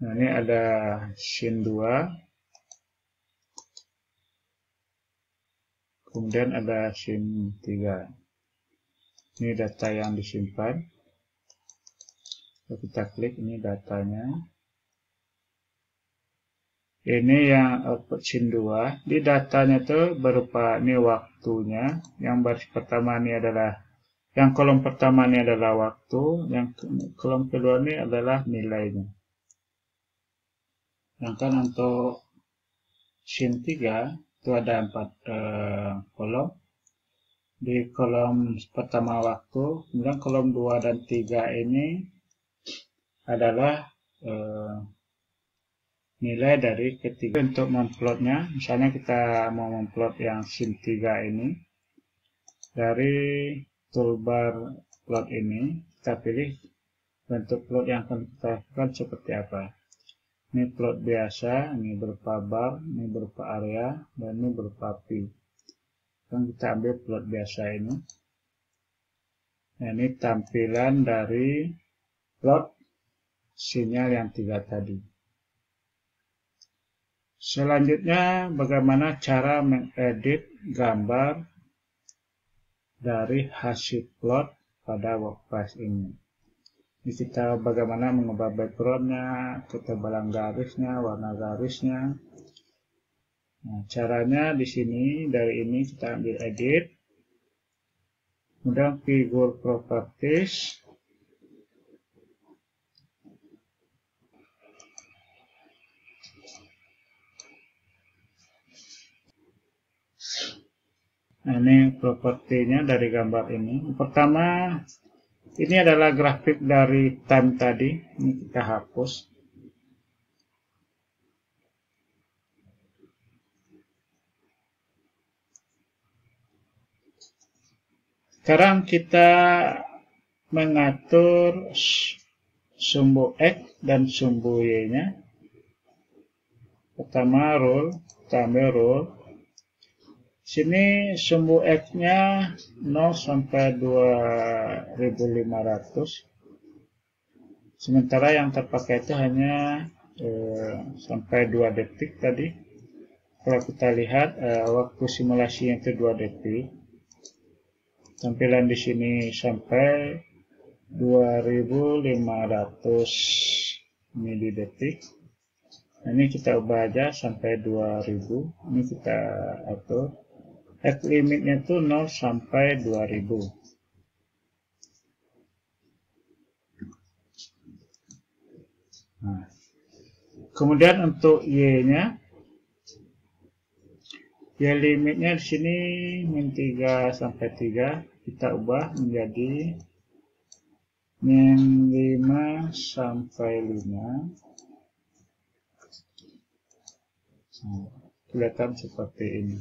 nah ini ada scene 2, kemudian ada scene 3. Ini data yang disimpan. Kita klik, ini datanya. Ini yang output scene 2. Di datanya itu berupa ini waktunya. Yang baris pertama ini adalah, yang kolom pertama ini adalah waktu, yang kolom kedua ini adalah nilainya. Sedangkan untuk scene 3 itu ada 4 kolom. Di kolom pertama waktu, kemudian kolom 2 dan 3 ini adalah nilai dari ketiga. Untuk memplotnya, misalnya kita mau memplot yang scene 3 ini, dari toolbar plot ini kita pilih bentuk plot yang akan kita lakukan seperti apa. Ini plot biasa, ini berupa bar, ini berupa area, dan ini berupa pi. Dan kita ambil plot biasa ini. Nah, ini tampilan dari plot sinyal yang 3 tadi. Selanjutnya, bagaimana cara mengedit gambar dari hasil plot pada workspace ini. Ini kita bagaimana mengubah backgroundnya, ketebalan garisnya, warna garisnya. Nah, caranya di sini, dari ini kita ambil edit, kemudian figure properties, nah, ini propertinya dari gambar ini. Pertama, ini adalah grafik dari time tadi, ini kita hapus. Sekarang kita mengatur sumbu X dan sumbu Y-nya. Pertama rule, kita ambil rule. Sini sumbu X-nya 0 sampai 2500. Sementara yang terpakai itu hanya sampai 2 detik tadi. Kalau kita lihat waktu simulasinya itu 2 detik. Tampilan di sini sampai 2500 milidetik. Nah, ini kita ubah aja sampai 2000. Ini kita atur. X limitnya itu 0 sampai 2000. Nah, kemudian untuk Y-nya, Y limitnya di sini min 3 sampai 3, kita ubah menjadi min 5 sampai 5. Nah, kelihatan seperti ini.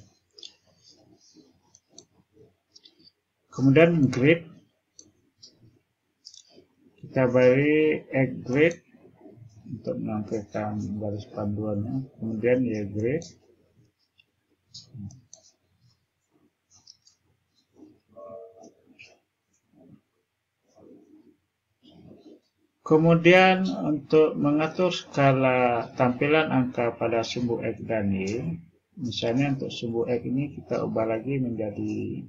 Kemudian grid, kita beri X grid untuk menampilkan garis panduannya. Kemudian Y grid. Kemudian untuk mengatur skala tampilan angka pada sumbu X dan Y, misalnya untuk sumbu X ini kita ubah lagi menjadi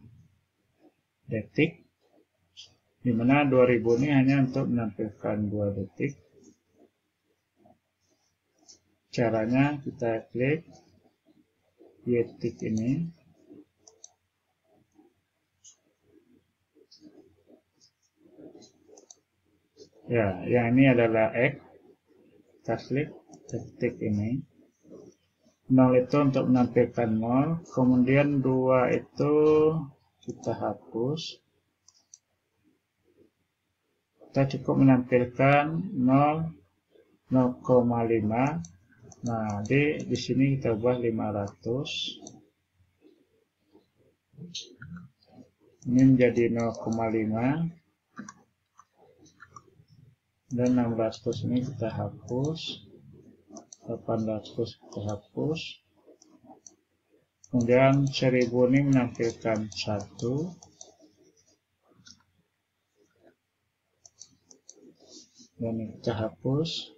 detik, di mana 2000 ini hanya untuk menampilkan 2 detik. Caranya kita klik Y tick ini. Ya, yang ini adalah X. Kita klik titik ini. 0 itu untuk menampilkan 0. Kemudian 2 itu kita hapus. Kita cukup menampilkan 0, 0,5. Nah, di sini kita ubah 500. Ini menjadi 0,5. Dan 600 ini kita hapus, 800 kita hapus, Kemudian 1000 ini menampilkan 1. Dan kita hapus.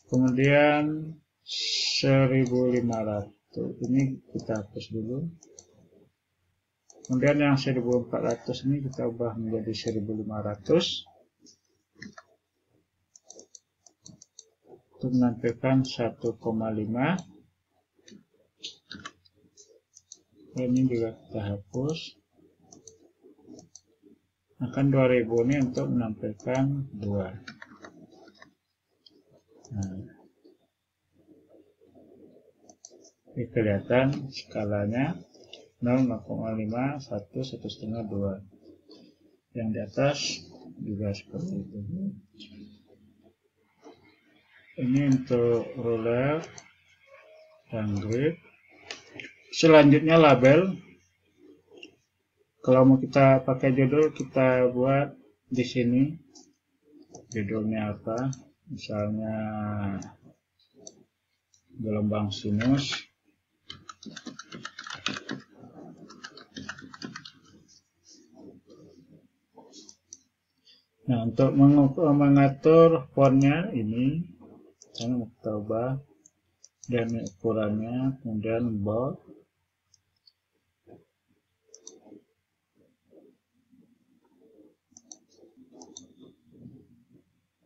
Kemudian 1500 ini kita hapus dulu. Kemudian yang 1400 ini kita ubah menjadi 1500 untuk menampilkan 1,5. Ini juga kita hapus. Akan 2000 ini untuk menampilkan 2. Nah, ini kelihatan skalanya 0, 0,5, 1, 1,5, 2. Yang di atas juga seperti itu. Ini untuk ruler dan grid. Selanjutnya label. Kalau mau kita pakai judul, kita buat di sini. Judulnya apa? Misalnya gelombang sinus. Nah, untuk mengatur fontnya ini, kita ubah dan ukurannya, kemudian bold.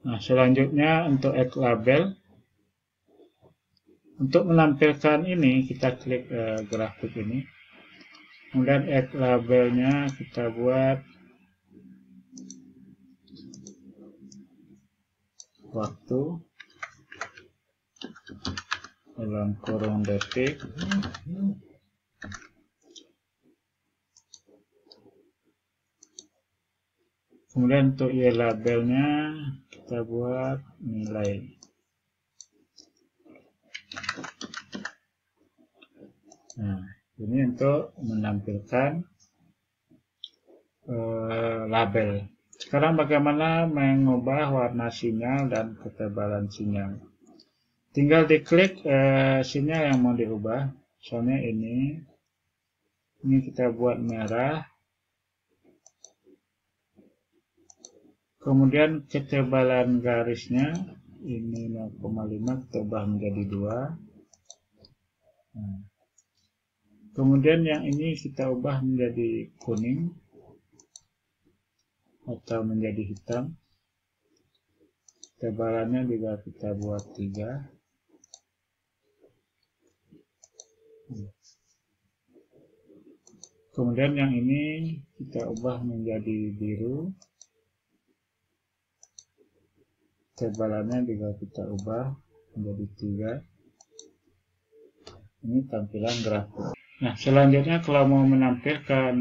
Nah, selanjutnya untuk add label. Untuk menampilkan ini, kita klik grafik ini. Kemudian add labelnya kita buat waktu dalam kurung detik. Kemudian untuk labelnya kita buat nilai. Nah, ini untuk menampilkan label. Sekarang bagaimana mengubah warna sinyal dan ketebalan sinyal? Tinggal diklik sinyal yang mau diubah. Soalnya ini kita buat merah. Kemudian ketebalan garisnya ini 0,5 kita ubah menjadi 2. Nah, kemudian yang ini kita ubah menjadi kuning atau menjadi hitam. Ketebalannya juga kita buat 3. Kemudian yang ini kita ubah menjadi biru. Ketebalannya juga kita ubah menjadi 3. Ini tampilan grafik. Nah, selanjutnya kalau mau menampilkan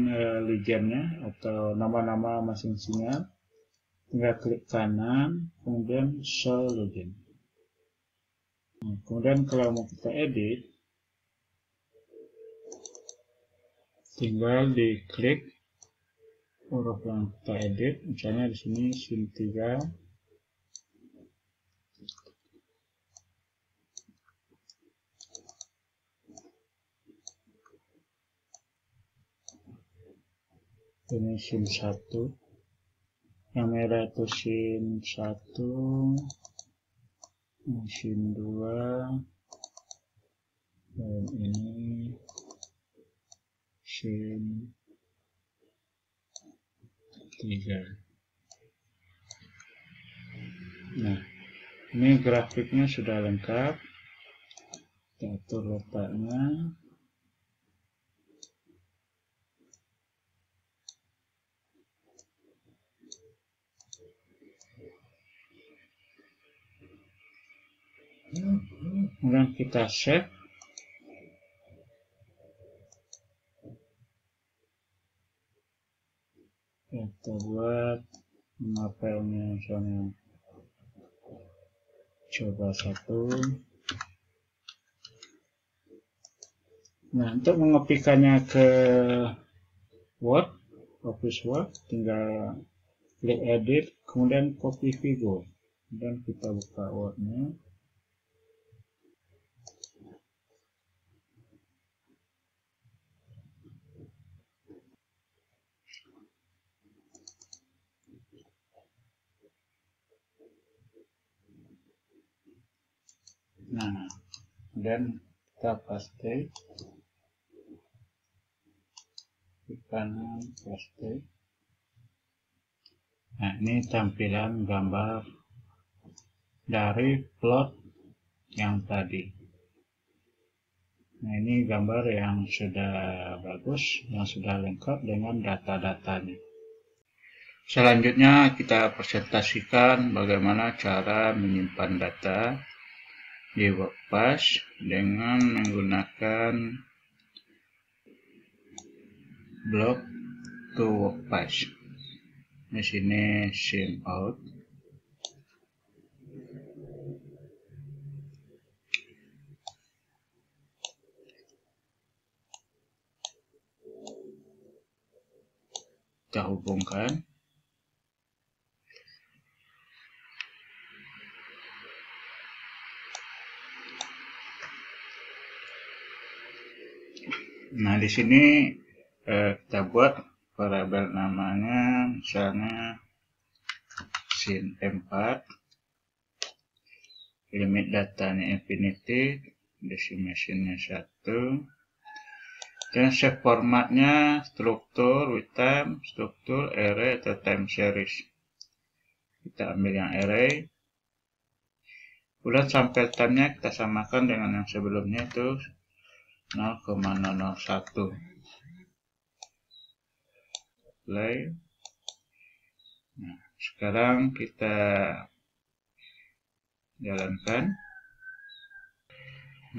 legendnya atau nama-nama mesin sinyal, tinggal klik kanan, kemudian show legend. Nah, kemudian kalau mau kita edit, tinggal diklik huruf yang kita edit. Misalnya di sini sin 3. Ini sin 1. Yang merah itu sin 1, sin 2, dan ini sin 3. Nah, ini grafiknya sudah lengkap. Kita atur letaknya. Kemudian kita save. Kita buat nama filenya misalnya coba 1. Nah, untuk mengopikannya ke Word, Office Word, tinggal klik edit, kemudian copy figure. Dan kita buka Word-nya. Nah, dan kita paste di kanan, paste. Nah, ini tampilan gambar dari plot yang tadi. Nah, ini gambar yang sudah bagus, yang sudah lengkap dengan data-datanya. Selanjutnya kita presentasikan bagaimana cara menyimpan data di Workpath dengan menggunakan block to Workpath. Di sini sign out. Kita hubungkan. Nah, di sini kita buat variabel namanya misalnya sin4, limit datanya infinity, decimation-nya 1, dan shape formatnya struktur with time, struktur array atau time series. Kita ambil yang array. Kemudian sampai time-nya kita samakan dengan yang sebelumnya, itu 0,001. Play. Nah, sekarang kita jalankan.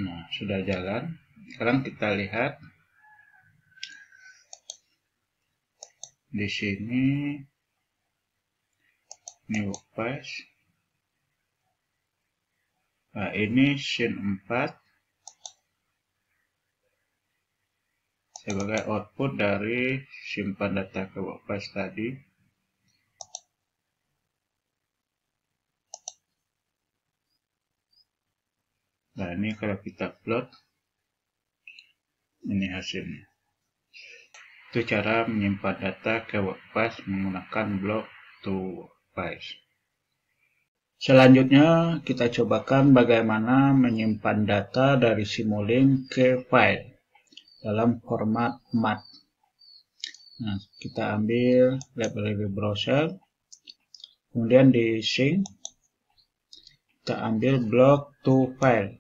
Nah, sudah jalan. Sekarang kita lihat di sini. Ini Workpath. Nah, ini sin4 sebagai output dari simpan data ke Workpath tadi. Nah, ini kalau kita plot, ini hasilnya. Itu cara menyimpan data ke Workpath menggunakan block to Workpath. Selanjutnya kita cobakan bagaimana menyimpan data dari Simulink ke file dalam format MAT. Nah, kita ambil library browser, kemudian di sync kita ambil block to file.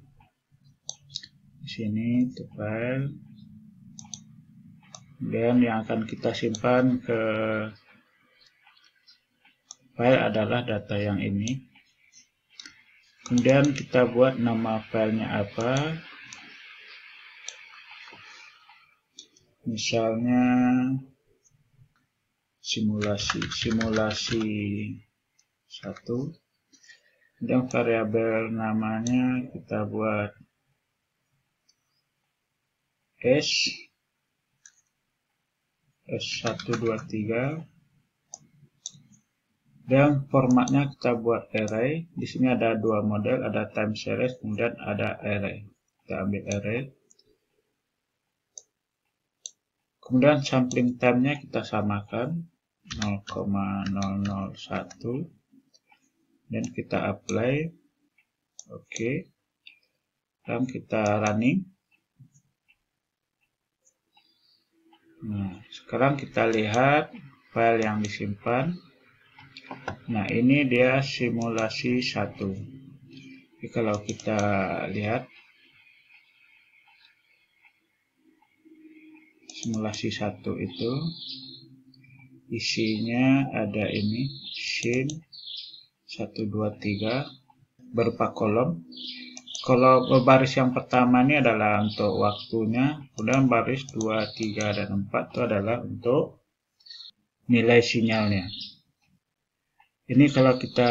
Di sini to file, kemudian yang akan kita simpan ke file adalah data yang ini. Kemudian kita buat nama filenya apa, misalnya simulasi 1. Dan variabel namanya kita buat S123, dan formatnya kita buat array. Di sini ada dua model, ada time series, kemudian ada array. Kita ambil array. Kemudian sampling time-nya kita samakan 0,001, dan kita apply. Oke. Dan kita running. Nah, sekarang kita lihat file yang disimpan. Nah, ini dia simulasi 1. Jadi kalau kita lihat simulasi 1 itu isinya ada ini sin 123 berupa kolom. Kalau baris yang pertama ini adalah untuk waktunya, kemudian baris 2, 3, dan 4 itu adalah untuk nilai sinyalnya. Ini kalau kita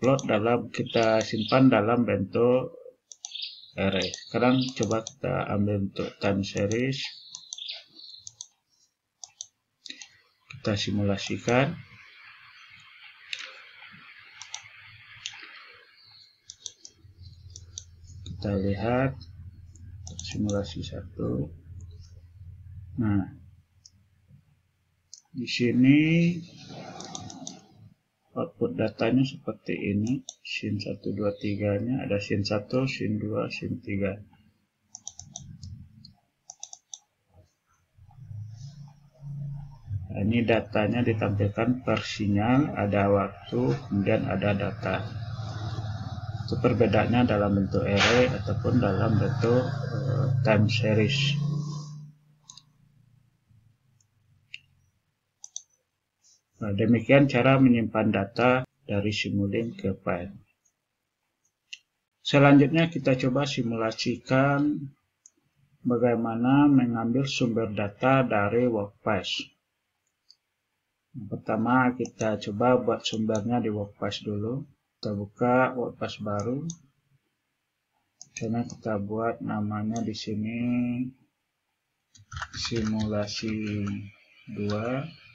plot kita simpan dalam bentuk array. Sekarang coba kita ambil bentuk time series. Kita simulasikan. Kita lihat simulasi 1. Nah, di sini output datanya seperti ini. Scene 1, 2, 3 nya ada scene 1, scene 2, scene 3. Nah, ini datanya ditampilkan per sinyal, ada waktu, kemudian ada data. Itu perbedaannya dalam bentuk array ataupun dalam bentuk time series. Nah, demikian cara menyimpan data dari Simulink ke file. Selanjutnya kita coba simulasikan bagaimana mengambil sumber data dari Workspace. Pertama kita coba buat sumbernya di Workspace dulu. Kita buka Workspace baru. Karena kita buat namanya di sini simulasi 2.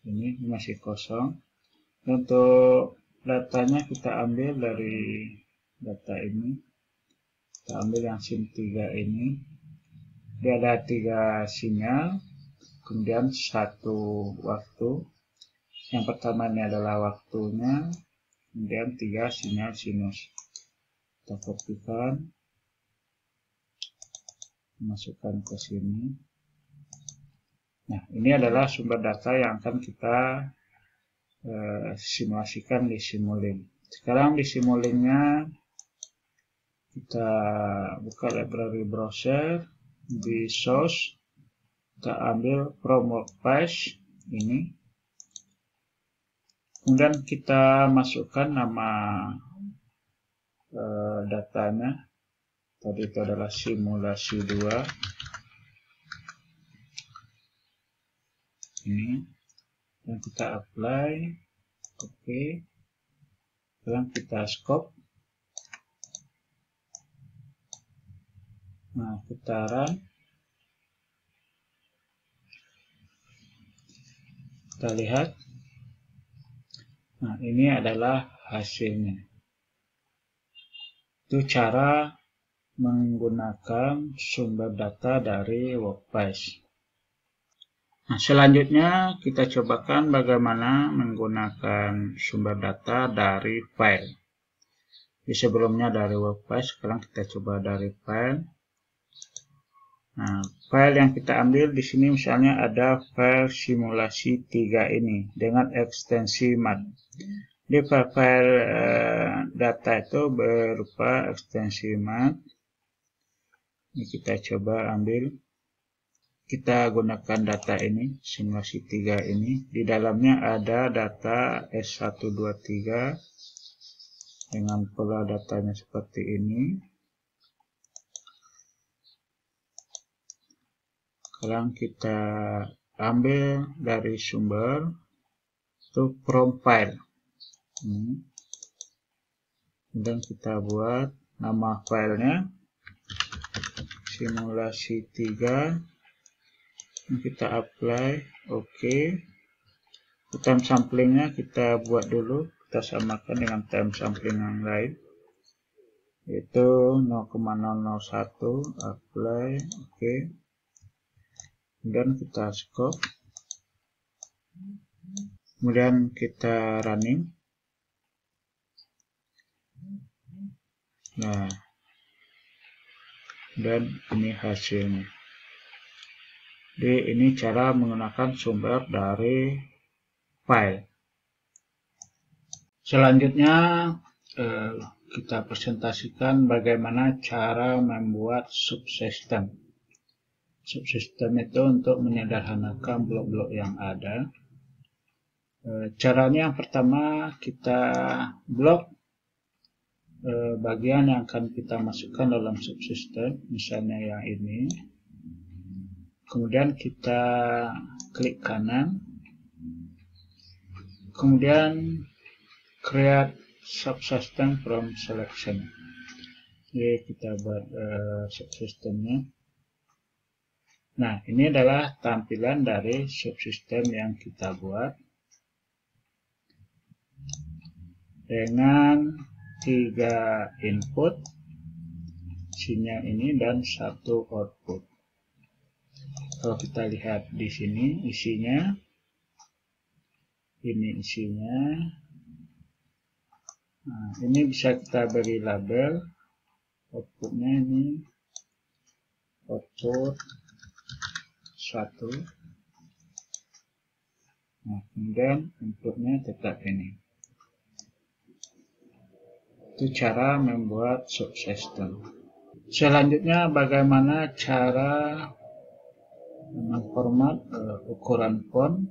Ini masih kosong. Untuk datanya kita ambil dari data ini. Kita ambil yang scene 3 ini. Dia ada 3 sinyal, kemudian 1 waktu. Yang pertama ini adalah waktunya, kemudian 3 sinyal sinus. Kita kopikan, masukkan ke sini. Nah, ini adalah sumber data yang akan kita simulasikan di Simulink. Sekarang di Simulinknya kita buka library browser, di source kita ambil from Workspace ini, kemudian kita masukkan nama datanya. Tadi itu adalah simulasi 2 ini, dan kita apply. Oke. Sekarang kita scope. Nah, kita run. Kita lihat. Nah, ini adalah hasilnya. Itu cara menggunakan sumber data dari Workspace. Nah, selanjutnya kita cobakan bagaimana menggunakan sumber data dari file. Di sebelumnya dari Workspace, sekarang kita coba dari file. Nah, file yang kita ambil di sini misalnya ada file simulasi 3 ini dengan ekstensi mat. Di file data itu berupa ekstensi mat. Ini kita coba ambil. Kita gunakan data ini, simulasi 3 ini. Di dalamnya ada data S123 dengan pola datanya seperti ini. Sekarang kita ambil dari sumber itu from file. Dan kita buat nama filenya simulasi 3. Kita apply, oke. Time samplingnya kita buat dulu, kita samakan dengan time sampling yang lain, yaitu 0,001, apply, oke. Kemudian kita scope, kemudian kita running. Nah, dan ini hasilnya. Jadi ini cara menggunakan sumber dari file. Selanjutnya kita presentasikan bagaimana cara membuat subsystem. Subsystem itu untuk menyederhanakan blok-blok yang ada. Caranya yang pertama kita blok bagian yang akan kita masukkan dalam subsystem, misalnya yang ini. Kemudian kita klik kanan, kemudian create subsystem from selection. Jadi kita buat subsystemnya. Nah, ini adalah tampilan dari subsystem yang kita buat dengan 3 input sinyal ini dan 1 output. Kalau kita lihat di sini isinya ini isinya. Nah, ini bisa kita beri label. Outputnya ini output 1. Nah, kemudian inputnya tetap ini. Itu cara membuat subsystem. Selanjutnya bagaimana cara memformat ukuran font,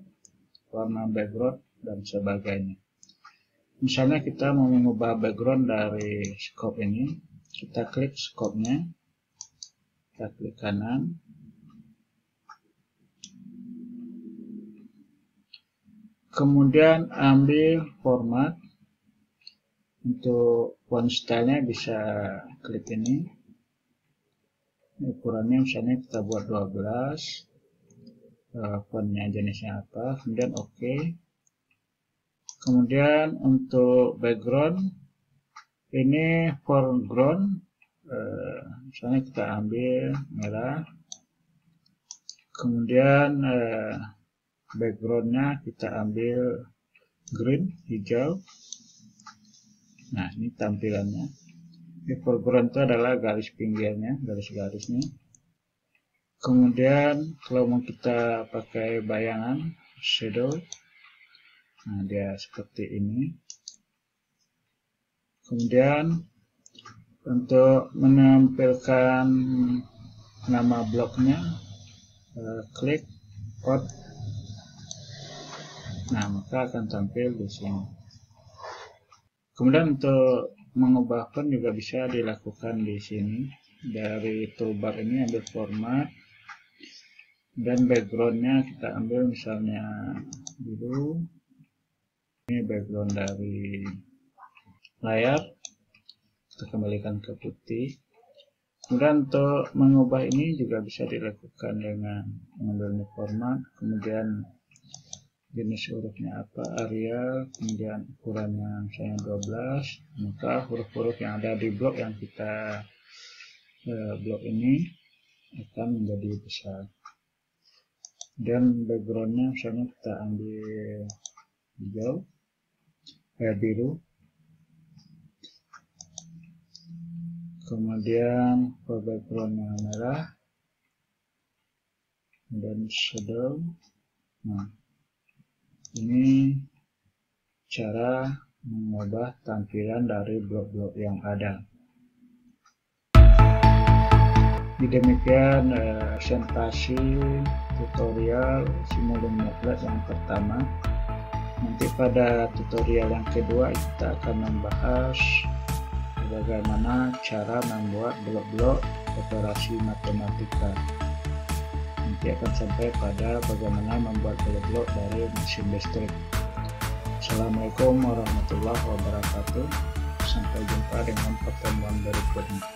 warna background, dan sebagainya. Misalnya kita mau mengubah background dari scope ini, kita klik scope-nya, kita klik kanan, kemudian ambil format. Untuk font style-nya bisa klik ini. Ukurannya misalnya kita buat 12. Fontnya jenisnya apa, kemudian OK. Kemudian untuk background, ini foreground, misalnya kita ambil merah. Kemudian backgroundnya kita ambil green, hijau. Nah, ini tampilannya. Ini foreground itu adalah garis pinggirnya, garis-garisnya. Kemudian kalau mau kita pakai bayangan, shadow, nah dia seperti ini. Kemudian untuk menampilkan nama bloknya, klik out. Nah, maka akan tampil di sini. Kemudian untuk mengubah font juga bisa dilakukan di sini. Dari toolbar ini ambil format, dan backgroundnya kita ambil misalnya biru. Ini background dari layar, kita kembalikan ke putih. Kemudian untuk mengubah ini juga bisa dilakukan dengan mengambil format, kemudian jenis hurufnya apa, Arial, kemudian ukurannya misalnya 12, maka huruf-huruf yang ada di blok yang kita blok ini akan menjadi besar. Dan backgroundnya misalnya kita ambil hijau, biru, kemudian backgroundnya merah, dan shadow. Nah, ini cara mengubah tampilan dari blok-blok yang ada. Demikian presentasi tutorial Simulink Matplotlib yang pertama. Nanti pada tutorial yang kedua kita akan membahas bagaimana cara membuat blok-blok operasi matematika. Nanti akan sampai pada bagaimana membuat blok-blok dari mesin listrik. Assalamualaikum warahmatullahi wabarakatuh. Sampai jumpa dengan pertemuan berikutnya.